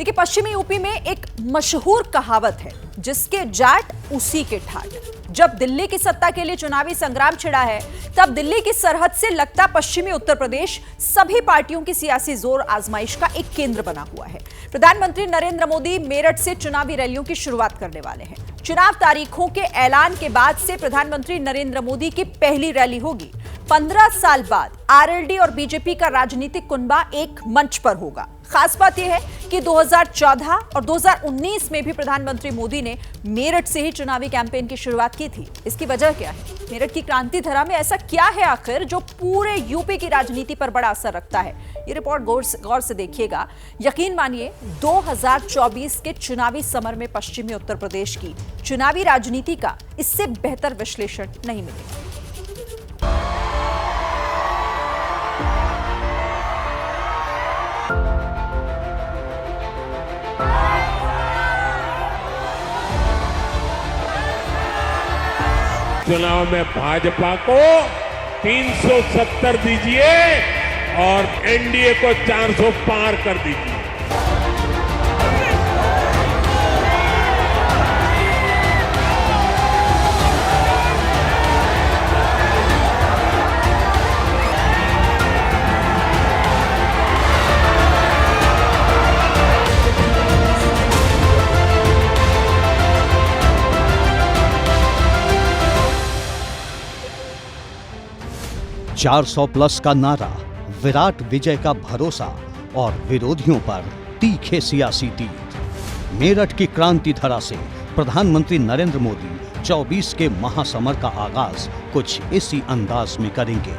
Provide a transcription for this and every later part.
देखिए, पश्चिमी यूपी में एक मशहूर कहावत है, जिसके जाट उसी के ठाट। जब दिल्ली की सत्ता के लिए चुनावी संग्राम छिड़ा है, तब दिल्ली की सरहद से लगता पश्चिमी उत्तर प्रदेश सभी पार्टियों की सियासी जोर आजमाइश का एक केंद्र बना हुआ है। प्रधानमंत्री नरेंद्र मोदी मेरठ से चुनावी रैलियों की शुरुआत करने वाले हैं। चुनाव तारीखों के ऐलान के बाद से प्रधानमंत्री नरेंद्र मोदी की पहली रैली होगी। 15 साल बाद आरएलडी और बीजेपी का राजनीतिक कुनबा एक मंच पर होगा। खास बात यह है कि 2014 और 2019 में भी प्रधानमंत्री मोदी ने मेरठ से ही चुनावी कैंपेन की शुरुआत की थी। इसकी वजह क्या है? मेरठ की क्रांति धरा में ऐसा क्या है आखिर जो पूरे यूपी की राजनीति पर बड़ा असर रखता है? ये रिपोर्ट गौर से देखिएगा। यकीन मानिए, 2024 के चुनावी समर में पश्चिमी उत्तर प्रदेश की चुनावी राजनीति का इससे बेहतर विश्लेषण नहीं मिलेगा। चुनाव में भाजपा को 370 दीजिए और एनडीए को 400 पार कर दीजिए। चार 400 प्लस का नारा, विराट विजय का भरोसा और विरोधियों पर तीखे सियासी तीर। मेरठ की क्रांति धरा से प्रधानमंत्री नरेंद्र मोदी 24 के महासमर का आगाज कुछ इसी अंदाज में करेंगे।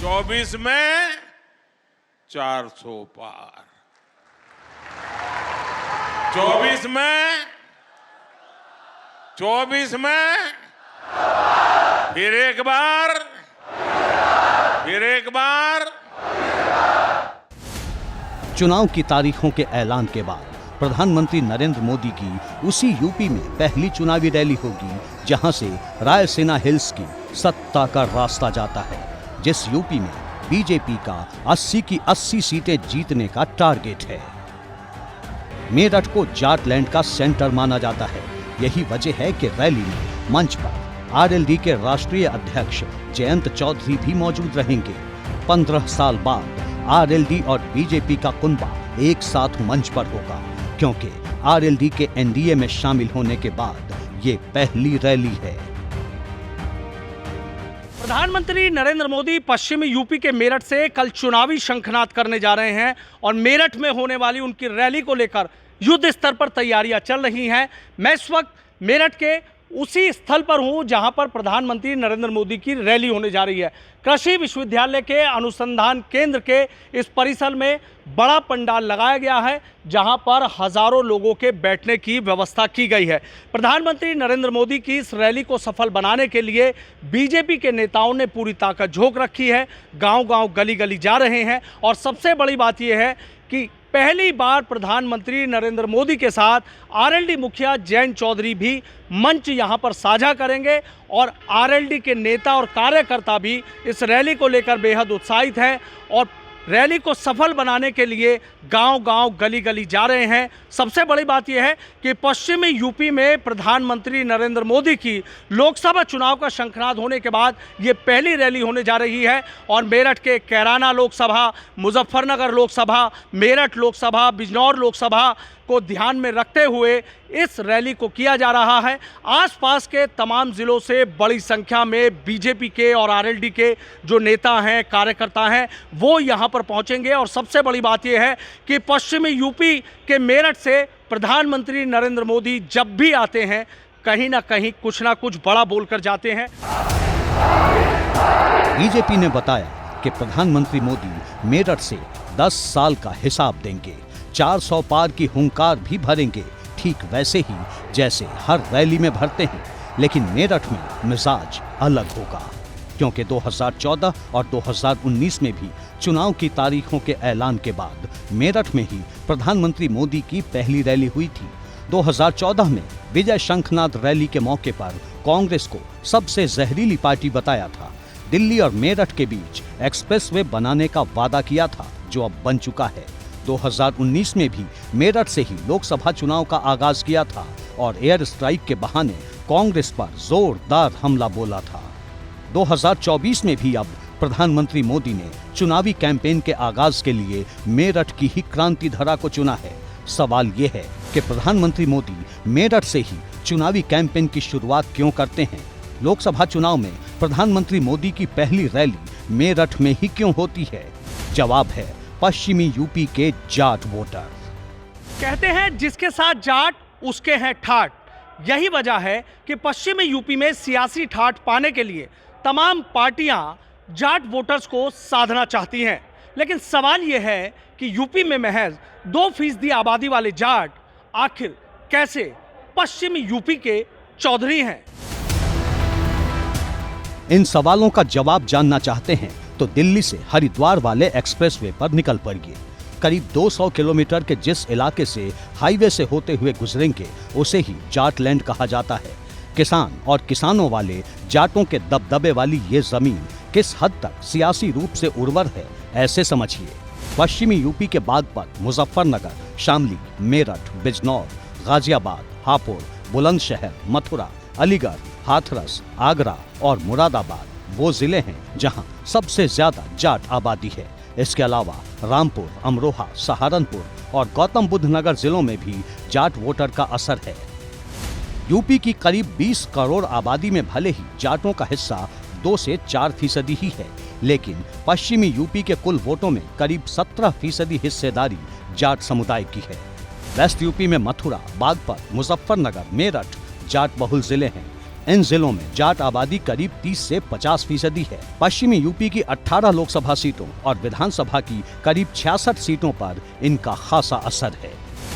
24 में 400 पार, 24 में फिर एक बार। चुनाव की तारीखों के ऐलान के बाद प्रधानमंत्री नरेंद्र मोदी की उसी यूपी में पहली चुनावी रैली होगी, जहां से रायसेना हिल्स की सत्ता का रास्ता जाता है, जिस यूपी में बीजेपी का 80 की 80 सीटें जीतने का टारगेट है। मेरठ को जाटलैंड का सेंटर माना जाता है। यही वजह है कि रैली में मंच पर आरएलडी के राष्ट्रीय अध्यक्ष जयंत चौधरी भी मौजूद रहेंगे। 15 साल बाद आरएलडी और बीजेपी का कुनबा एक साथ मंच पर होगा, क्योंकि आरएलडी के एनडीए में शामिल होने के बाद ये पहली रैली है। प्रधानमंत्री नरेंद्र मोदी पश्चिमी यूपी के मेरठ से कल चुनावी शंखनाद करने जा रहे हैं और मेरठ में होने वाली उनकी रैली को लेकर युद्ध स्तर पर तैयारियां चल रही हैं। मैं इस वक्त मेरठ के उसी स्थल पर हूं जहां पर प्रधानमंत्री नरेंद्र मोदी की रैली होने जा रही है। कृषि विश्वविद्यालय के अनुसंधान केंद्र के इस परिसर में बड़ा पंडाल लगाया गया है, जहां पर हजारों लोगों के बैठने की व्यवस्था की गई है। प्रधानमंत्री नरेंद्र मोदी की इस रैली को सफल बनाने के लिए बीजेपी के नेताओं ने पूरी ताकत झोंक रखी है। गांव-गांव, गली-गली जा रहे हैं और सबसे बड़ी बात यह है कि पहली बार प्रधानमंत्री नरेंद्र मोदी के साथ आरएलडी मुखिया जयंत चौधरी भी मंच यहां पर साझा करेंगे और आरएलडी के नेता और कार्यकर्ता भी इस रैली को लेकर बेहद उत्साहित हैं और रैली को सफल बनाने के लिए गांव-गांव, गली-गली जा रहे हैं। सबसे बड़ी बात यह है कि पश्चिमी यूपी में प्रधानमंत्री नरेंद्र मोदी की लोकसभा चुनाव का शंखनाद होने के बाद ये पहली रैली होने जा रही है और मेरठ के कैराना लोकसभा, मुजफ्फरनगर लोकसभा, मेरठ लोकसभा, बिजनौर लोकसभा को ध्यान में रखते हुए इस रैली को किया जा रहा है। आसपास के तमाम जिलों से बड़ी संख्या में बीजेपी के और आरएलडी के जो नेता हैं, कार्यकर्ता हैं, वो यहाँ पर पहुँचेंगे और सबसे बड़ी बात यह है कि पश्चिमी यूपी के मेरठ से प्रधानमंत्री नरेंद्र मोदी जब भी आते हैं, कहीं ना कहीं कुछ ना कुछ बड़ा बोलकर जाते हैं। बीजेपी ने बताया कि प्रधानमंत्री मोदी मेरठ से 10 साल का हिसाब देंगे, 400 पार की हुंकार भी भरेंगे, ठीक वैसे ही जैसे हर रैली में भरते हैं। लेकिन मेरठ में मिजाज अलग होगा, क्योंकि 2014 और 2019 में भी चुनाव की तारीखों के ऐलान के बाद मेरठ में ही प्रधानमंत्री मोदी की पहली रैली हुई थी। 2014 में विजय शंखनाद रैली के मौके पर कांग्रेस को सबसे जहरीली पार्टी बताया था। दिल्ली और मेरठ के बीच एक्सप्रेसवे बनाने का वादा किया था, जो अब बन चुका है। 2019 में भी मेरठ से ही लोकसभा चुनाव का आगाज किया था और एयर स्ट्राइक के बहाने कांग्रेस पर जोरदार हमला बोला था। 2024 में भी अब प्रधानमंत्री मोदी ने चुनावी कैंपेन के आगाज के लिए मेरठ की ही क्रांति धरा को चुना है। सवाल ये है कि प्रधानमंत्री मोदी मेरठ से ही चुनावी कैंपेन की शुरुआत क्यों करते हैं? लोकसभा चुनाव में प्रधानमंत्री मोदी की पहली रैली मेरठ में ही क्यों होती है? जवाब है पश्चिमी यूपी के जाट वोटर। कहते हैं जिसके साथ जाट उसके हैं ठाट। यही वजह है कि पश्चिमी यूपी में सियासी ठाट पाने के लिए तमाम पार्टियां जाट वोटर्स को साधना चाहती हैं। लेकिन सवाल यह है कि यूपी में महज 2% आबादी वाले जाट आखिर कैसे पश्चिमी यूपी के चौधरी हैं? इन सवालों का जवाब जानना चाहते हैं तो दिल्ली से हरिद्वार वाले एक्सप्रेसवे पर निकल पड़िए। करीब 200 किलोमीटर के जिस इलाके से हाईवे से होते हुए गुजरेंगे उसे ही जाट लैंड कहा जाता है। किसान और किसानों वाले जाटों के दबदबे वाली ये जमीन किस हद तक सियासी रूप से उर्वर है, ऐसे समझिए। पश्चिमी यूपी के बागपत, मुजफ्फरनगर, शामली, मेरठ, बिजनौर, गाजियाबाद, हापुड़, बुलंदशहर, मथुरा, अलीगढ़, हाथरस, आगरा और मुरादाबाद वो जिले हैं जहां सबसे ज्यादा जाट आबादी है। इसके अलावा रामपुर, अमरोहा, सहारनपुर और गौतम बुद्ध नगर जिलों में भी जाट वोटर का असर है। यूपी की करीब 20 करोड़ आबादी में भले ही जाटों का हिस्सा 2 से 4% ही है, लेकिन पश्चिमी यूपी के कुल वोटों में करीब 17% हिस्सेदारी जाट समुदाय की है। वेस्ट यूपी में मथुरा, बागपत, मुजफ्फरनगर, मेरठ जाट बहुल जिले हैं। इन जिलों में जाट आबादी करीब 30 से 50% है। पश्चिमी यूपी की 18 लोकसभा सीटों और विधानसभा की करीब 66 सीटों पर इनका खासा असर है।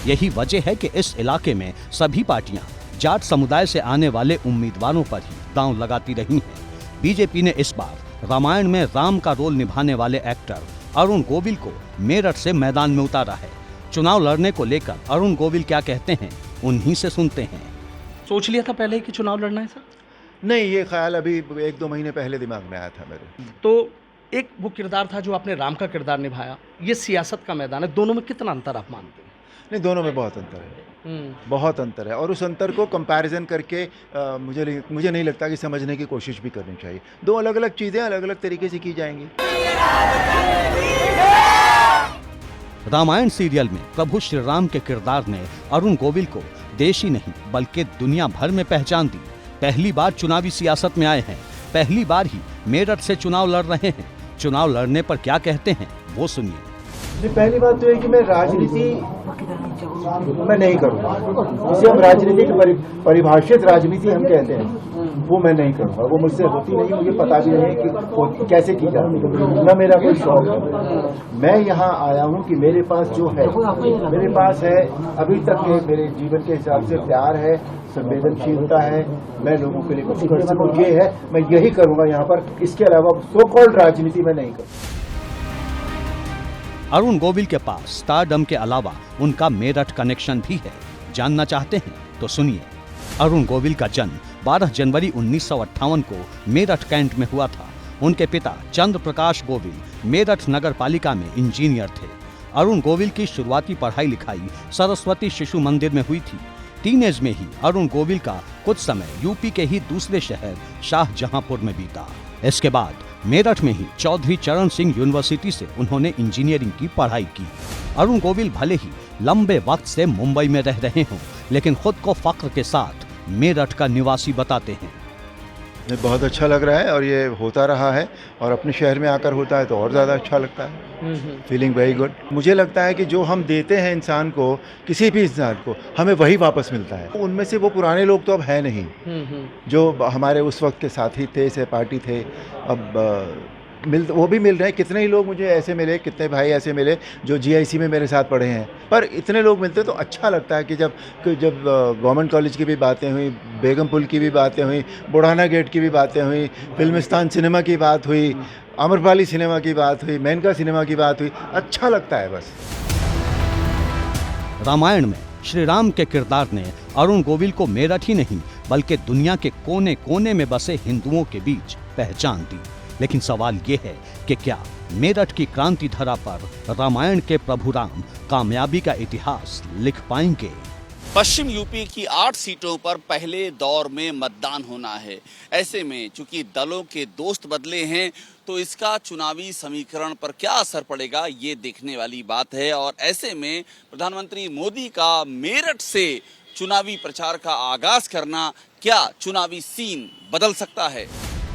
यही वजह है कि इस इलाके में सभी पार्टियां जाट समुदाय से आने वाले उम्मीदवारों पर ही दांव लगाती रही हैं। बीजेपी ने इस बार रामायण में राम का रोल निभाने वाले एक्टर अरुण गोविल को मेरठ से मैदान में उतारा है। चुनाव लड़ने को लेकर अरुण गोविल क्या कहते हैं, उन्हीं से सुनते हैं। सोच लिया था पहले कि चुनाव लड़ना है सर? नहीं, ये ख्याल अभी 1-2 महीने पहले दिमाग में आया था मेरे। तो एक वो किरदार था जो आपने राम का किरदार निभाया, ये सियासत का मैदान है, दोनों में कितना अंतर आप मानते हैं? नहीं, दोनों में बहुत अंतर है, बहुत अंतर है। और उस अंतर को कंपैरिजन करके मुझे नहीं लगता कि समझने की कोशिश भी करनी चाहिए। दो अलग अलग चीज़ें अलग अलग तरीके से की जाएंगी। रामायण सीरियल में प्रभु श्री राम के किरदार ने अरुण गोविल को देश ही नहीं बल्कि दुनिया भर में पहचान दी। पहली बार चुनावी सियासत में आए हैं, पहली बार ही मेरठ से चुनाव लड़ रहे हैं। चुनाव लड़ने पर क्या कहते हैं वो सुनिए। पहली बात तो है कि मैं राजनीति मैं नहीं करूँगा, जिसे हम राजनीति की परिभाषित राजनीति हम कहते हैं, वो मैं नहीं करूँगा। वो मुझसे होती नहीं, मुझे पता भी नहीं कि कैसे की जाती है, न मेरा कोई शौक है। मैं यहाँ आया हूँ कि मेरे पास जो है, मेरे पास है अभी तक के मेरे जीवन के हिसाब से प्यार है, संवेदनशीलता है, मैं लोगों के लिए कुछ कर सकूँ, ये है, मैं यही करूँगा यहाँ पर। इसके अलावा सो कॉल्ड राजनीति मैं नहीं करूँगा। अरुण गोविल के पास स्टारडम के अलावा उनका मेरठ कनेक्शन भी है। जानना चाहते हैं तो सुनिए। अरुण गोविल का जन्म 12 जनवरी 1958 को मेरठ कैंट में हुआ था। उनके पिता चंद्र प्रकाश गोविल मेरठ नगर पालिका में इंजीनियर थे। अरुण गोविल की शुरुआती पढ़ाई लिखाई सरस्वती शिशु मंदिर में हुई थी। टीनेज में ही अरुण गोविल का कुछ समय यूपी के ही दूसरे शहर शाहजहांपुर में बीता। इसके बाद मेरठ में ही चौधरी चरण सिंह यूनिवर्सिटी से उन्होंने इंजीनियरिंग की पढ़ाई की। अरुण गोविल भले ही लंबे वक्त से मुंबई में रह रहे हों, लेकिन खुद को फख्र के साथ मेरठ का निवासी बताते हैं। बहुत अच्छा लग रहा है और ये होता रहा है, और अपने शहर में आकर होता है तो और ज़्यादा अच्छा लगता है। Feeling very good. मुझे लगता है कि जो हम देते हैं इंसान को, किसी भी इंसान को, हमें वही वापस मिलता है। उनमें से वो पुराने लोग तो अब है नहीं, जो हमारे उस वक्त के साथी थे, सहपाठी थे, अब वो भी मिल रहे हैं। कितने ही लोग मुझे ऐसे मिले, कितने भाई ऐसे मिले जो GIC में मेरे साथ पढ़े हैं। पर इतने लोग मिलते तो अच्छा लगता है कि जब गवर्नमेंट कॉलेज की भी बातें हुई, बेगम पुल की भी बातें हुई, बुढ़ाना गेट की भी बातें हुई, फिल्मिस्तान सिनेमा की बात हुई, आम्रपाली सिनेमा की बात हुई, मेनका सिनेमा की बात हुई, अच्छा लगता है बस। रामायण में श्री राम के किरदार ने अरुण गोविल को मेरठ ही नहीं बल्कि दुनिया के कोने कोने में बसे हिंदुओं के बीच पहचान दी। लेकिन सवाल ये है कि क्या मेरठ की क्रांति धरा पर रामायण के प्रभु राम कामयाबी का इतिहास लिख पाएंगे? पश्चिम यूपी की 8 सीटों पर पहले दौर में मतदान होना है। ऐसे में चूंकि दलों के दोस्त बदले हैं तो इसका चुनावी समीकरण पर क्या असर पड़ेगा ये देखने वाली बात है। और ऐसे में प्रधानमंत्री मोदी का मेरठ से चुनावी प्रचार का आगाज करना क्या चुनावी सीन बदल सकता है?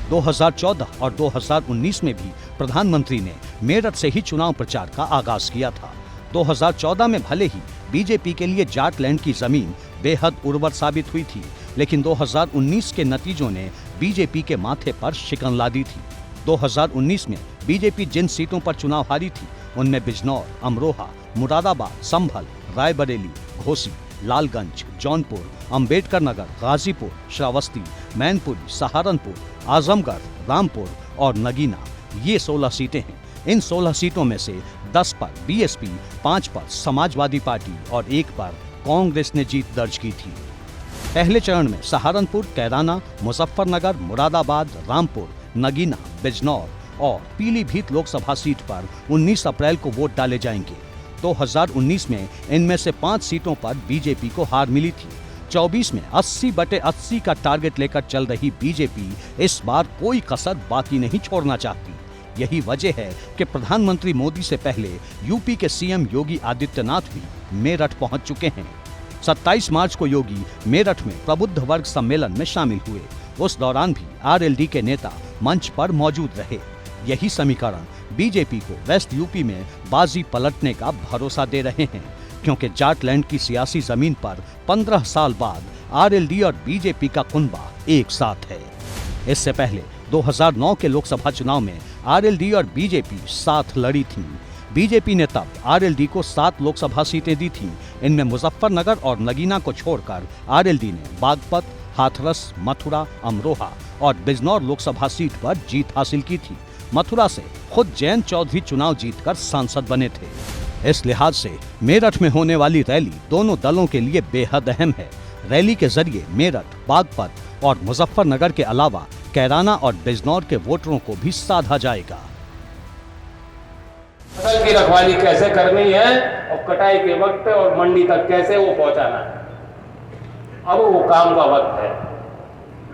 2014 और 2019 में भी प्रधानमंत्री ने मेरठ से ही चुनाव प्रचार का आगाज किया था। 2014 में भले ही बीजेपी के लिए जाटलैंड की जमीन बेहद उर्वर साबित हुई थी, लेकिन 2019 के नतीजों ने बीजेपी के माथे पर शिकन ला दी थी। 2019 में बीजेपी जिन सीटों पर चुनाव हारी थी उनमें बिजनौर, अमरोहा, मुरादाबाद, संभल, रायबरेली, घोसी, लालगंज, जौनपुर, अंबेडकर नगर, गाजीपुर, श्रावस्ती, मैनपुरी, सहारनपुर, आजमगढ़, रामपुर और नगीना, ये 16 सीटें हैं। इन 16 सीटों में से 10 पर बीएसपी, 5 पर समाजवादी पार्टी और 1 पर कांग्रेस ने जीत दर्ज की थी। पहले चरण में सहारनपुर, कैराना, मुजफ्फरनगर, मुरादाबाद, रामपुर, नगीना, बिजनौर और पीलीभीत लोकसभा सीट पर 19 अप्रैल को वोट डाले जाएंगे। 2019 में इनमें से 5 सीटों पर बीजेपी को हार मिली थी। 24 में 80/80 का टारगेट लेकर चल रही बीजेपी इस बार कोई कसर बाकी नहीं छोड़ना चाहती। यही वजह है कि प्रधानमंत्री मोदी से पहले यूपी के सीएम योगी आदित्यनाथ भी मेरठ पहुंच चुके हैं। 27 मार्च को योगी मेरठ में प्रबुद्ध वर्ग सम्मेलन में शामिल हुए। उस दौरान भी आरएलडी के नेता मंच पर मौजूद रहे। यही समीकरण बीजेपी को वेस्ट यूपी में बाजी पलटने का भरोसा दे रहे हैं, क्योंकि जाटलैंड की सियासी जमीन पर 15 साल बाद आरएलडी और बीजेपी का कुनबा एक साथ है। इससे पहले 2009 के लोकसभा चुनाव में आरएलडी और बीजेपी साथ लड़ी थीं। बीजेपी ने तब आरएलडी को 7 लोकसभा सीटें दी थीं। इनमें मुजफ्फरनगर और नगीना को छोड़कर आरएलडी ने बागपत, हाथरस, मथुरा, अमरोहा और बिजनौर लोकसभा सीट पर जीत हासिल की थी। मथुरा से खुद जयंत चौधरी चुनाव जीतकर सांसद बने थे। इस लिहाज से मेरठ में होने वाली रैली दोनों दलों के लिए बेहद अहम है। रैली के जरिए मेरठ, बागपत और मुजफ्फरनगर के अलावा कैराना और बिजनौर के वोटरों को भी साधा जाएगा। फसल की रखवाली कैसे करनी है और कटाई के वक्त और मंडी तक कैसे वो पहुंचाना है, अब वो काम का वक्त है।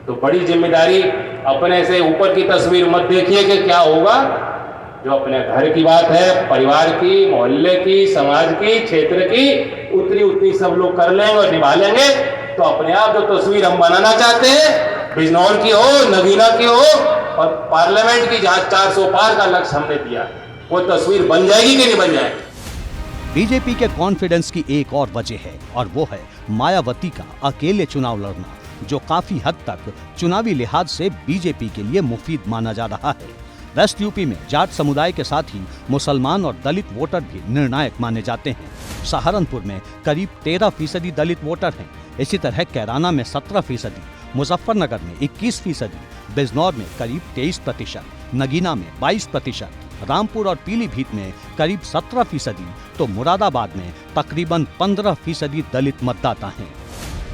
तो बड़ी जिम्मेदारी, अपने से ऊपर की तस्वीर मत देखिए कि क्या होगा। जो अपने घर की बात है, परिवार की, मोहल्ले की, समाज की, क्षेत्र की, उतनी सब लोग कर लेंगे और निभा लेंगे तो अपने आप जो तस्वीर हम बनाना चाहते हैं, बिजनौर की हो, नगीना की हो और पार्लियामेंट की जहां 400 पार का लक्ष्य हमने दिया, वो तस्वीर बन जाएगी कि नहीं बन जाएगी। बीजेपी के कॉन्फिडेंस की एक और वजह है और वो है मायावती का अकेले चुनाव लड़ना, जो काफी हद तक चुनावी लिहाज से बीजेपी के लिए मुफीद माना जा रहा है। वेस्ट यूपी में जाट समुदाय के साथ ही मुसलमान और दलित वोटर भी निर्णायक माने जाते हैं। सहारनपुर में करीब 13% दलित वोटर हैं। इसी तरह कैराना में 17%, मुजफ्फरनगर में 21%, बिजनौर में करीब 23%, नगीना में 22%, रामपुर और पीलीभीत में करीब 17%, तो मुरादाबाद में तकरीबन 15% दलित मतदाता हैं।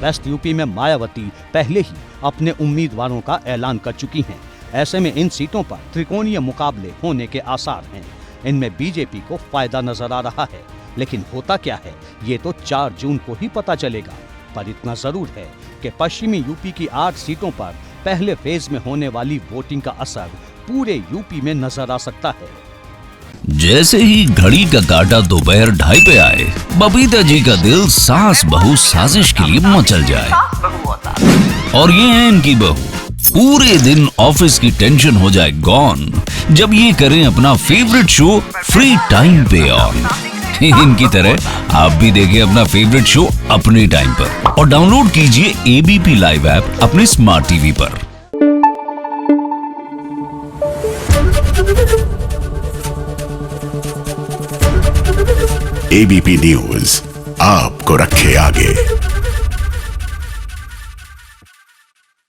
वेस्ट यूपी में मायावती पहले ही अपने उम्मीदवारों का ऐलान कर चुकी हैं। ऐसे में इन सीटों पर त्रिकोणीय मुकाबले होने के आसार हैं। इनमें बीजेपी को फायदा नजर आ रहा है, लेकिन होता क्या है ये तो 4 जून को ही पता चलेगा। पर इतना जरूर है कि पश्चिमी यूपी की 8 सीटों पर पहले फेज में होने वाली वोटिंग का असर पूरे यूपी में नजर आ सकता है। जैसे ही घड़ी का काटा दोपहर 2:30 पे आए, बबीता जी का दिल सास बहू साजिश के लिए मचल जाए। और ये है इनकी बहू, पूरे दिन ऑफिस की टेंशन हो जाए गॉन जब ये करें अपना फेवरेट शो फ्री टाइम पे ऑन। इनकी तरह आप भी देखें अपना फेवरेट शो अपने टाइम पर और डाउनलोड कीजिए एबीपी लाइव ऐप अपने स्मार्ट टीवी पर। एबीपी न्यूज आपको रखे आगे।